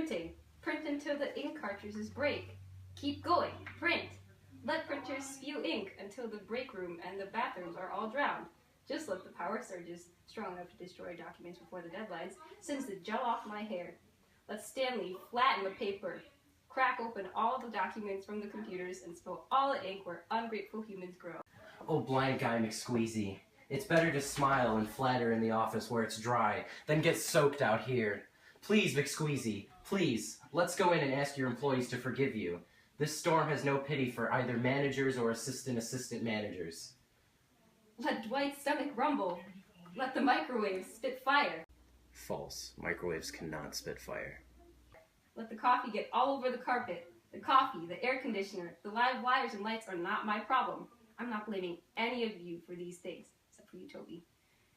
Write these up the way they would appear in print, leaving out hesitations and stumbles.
printing. Print until the ink cartridges break. Keep going. Print. Let printers spew ink until the break room and the bathrooms are all drowned. Just let the power surges, strong enough to destroy documents before the deadlines, sends the gel off my hair. Let Stanley flatten the paper. Crack open all the documents from the computers and spill all the ink where ungrateful humans grow. Oh, blind guy McSqueezy. It's better to smile and flatter in the office where it's dry than get soaked out here. Please, McSqueezy, please, let's go in and ask your employees to forgive you. This storm has no pity for either managers or assistant managers. Let Dwight's stomach rumble. Let the microwaves spit fire. False. Microwaves cannot spit fire. Let the coffee get all over the carpet. The coffee, the air conditioner, the live wires and lights are not my problem. I'm not blaming any of you for these things, except for you, Toby.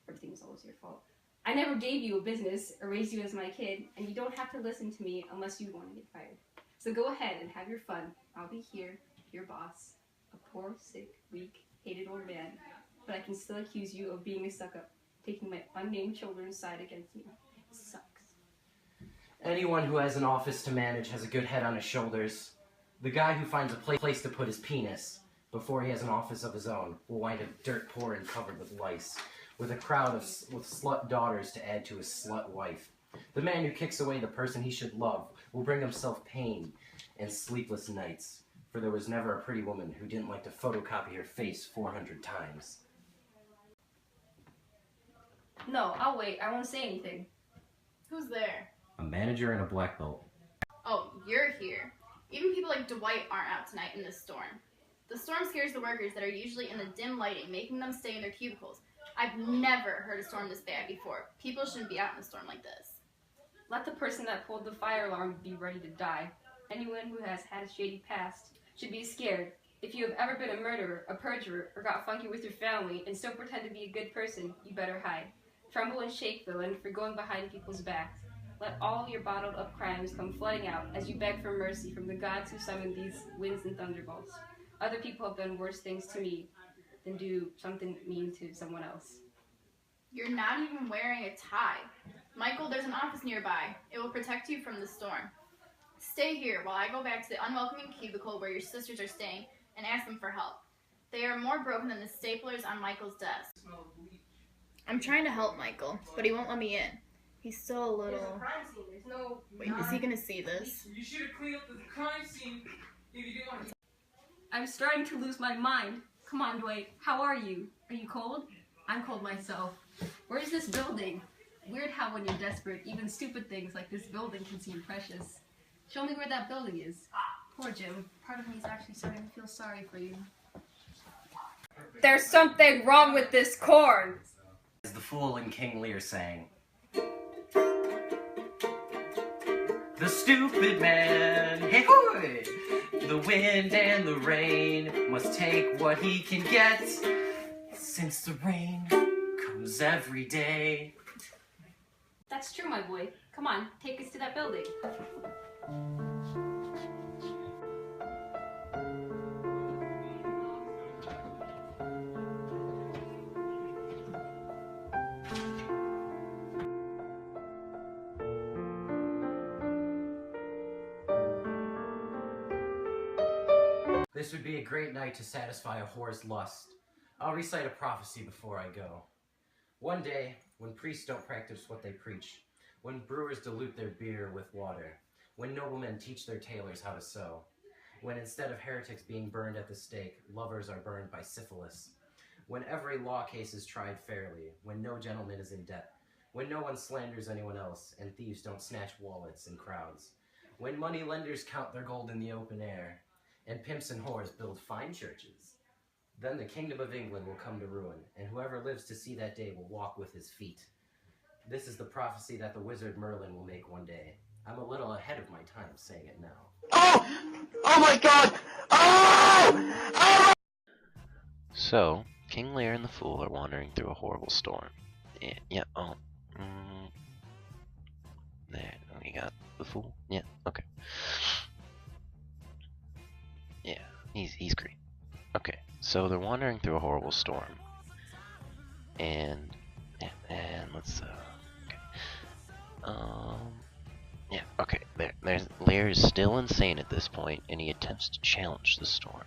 Everything was always your fault. I never gave you a business or raised you as my kid, and you don't have to listen to me unless you want to get fired. So go ahead and have your fun. I'll be here, your boss, a poor, sick, weak, hated old man. But I can still accuse you of being a suck-up, taking my unnamed children's side against me. It sucks. Anyone who has an office to manage has a good head on his shoulders. The guy who finds a place to put his penis before he has an office of his own will wind up dirt poor and covered with lice, with a crowd with slut daughters to add to his slut wife. The man who kicks away the person he should love will bring himself pain and sleepless nights, for there was never a pretty woman who didn't like to photocopy her face 400 times. No, I'll wait. I won't say anything. Who's there? A manager and a black belt. Oh, you're here. Even people like Dwight aren't out tonight in this storm. The storm scares the workers that are usually in the dim lighting, making them stay in their cubicles. I've never heard a storm this bad before. People shouldn't be out in a storm like this. Let the person that pulled the fire alarm be ready to die. Anyone who has had a shady past should be scared. If you have ever been a murderer, a perjurer, or got funky with your family and still pretend to be a good person, you better hide. Tremble and shake, villain, for going behind people's backs. Let all your bottled up crimes come flooding out as you beg for mercy from the gods who summoned these winds and thunderbolts. Other people have done worse things to me than do something mean to someone else. You're not even wearing a tie. Michael, there's an office nearby. It will protect you from the storm. Stay here while I go back to the unwelcoming cubicle where your sisters are staying and ask them for help. They are more broken than the staplers on Michael's desk. I'm trying to help Michael, but he won't let me in. He's still a little... There's a crime scene. There's no... Wait, is he gonna see this? You should have cleaned up the crime scene if you didn't want to. I'm starting to lose my mind. Come on, Dwight. How are you? Are you cold? I'm cold myself. Where's this building? Weird how when you're desperate, even stupid things like this building can seem precious. Show me where that building is. Poor Jim. Part of me is actually starting to feel sorry for you. There's something wrong with this corn! As the fool in King Lear sang. The stupid man, hey hoy! The wind and the rain must take what he can get, since the rain comes every day. That's true, my boy. Come on, take us to that building. This would be a great night to satisfy a whore's lust. I'll recite a prophecy before I go. One day, when priests don't practice what they preach, when brewers dilute their beer with water, when noblemen teach their tailors how to sew, when instead of heretics being burned at the stake, lovers are burned by syphilis, when every law case is tried fairly, when no gentleman is in debt, when no one slanders anyone else, and thieves don't snatch wallets in crowds, when money lenders count their gold in the open air, and pimps and whores build fine churches, then the kingdom of England will come to ruin, and whoever lives to see that day will walk with his feet. This is the prophecy that the wizard Merlin will make one day. I'm a little ahead of my time saying it now. Oh! Oh my god! Oh! Oh! So, King Lear and the Fool are wandering through a horrible storm. Yeah, there, we got the Fool. Yeah, okay. Yeah, he's great. Okay, so they're wandering through a horrible storm. And let's, okay. Yeah, okay, there. Lear is still insane at this point, and he attempts to challenge the storm.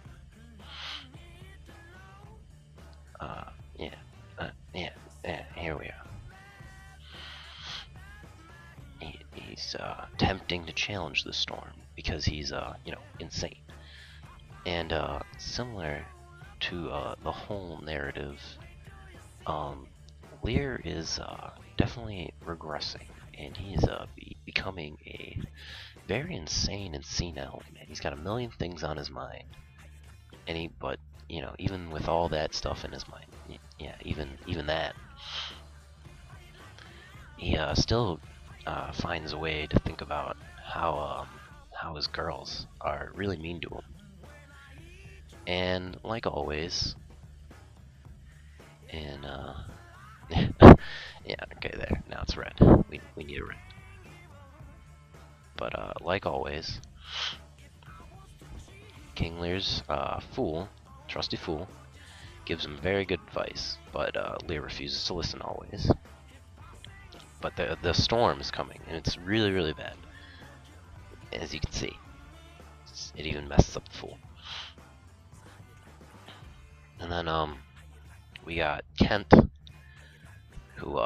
Yeah, here we are. He's attempting to challenge the storm because he's, insane. And similar to the whole narrative, Lear is definitely regressing, and he's becoming a very insane and senile man. He's got a million things on his mind, and but even with all that stuff in his mind, yeah, even that, he still finds a way to think about how his girls are really mean to him. And like always, and yeah, okay, there. Now it's red. We need a red. But like always, King Lear's fool, trusty fool, gives him very good advice, but Lear refuses to listen always. But the storm is coming, and it's really, really bad. As you can see, it even messes up the fool. And then we got Kent, who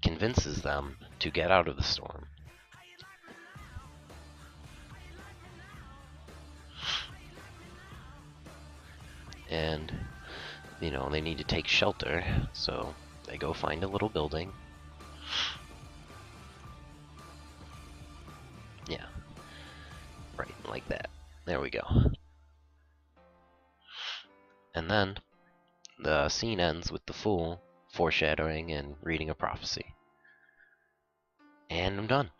convinces them to get out of the storm. And they need to take shelter, so they go find a little building. Yeah, right, like that. There we go. And then the scene ends with the fool foreshadowing and reading a prophecy. And I'm done.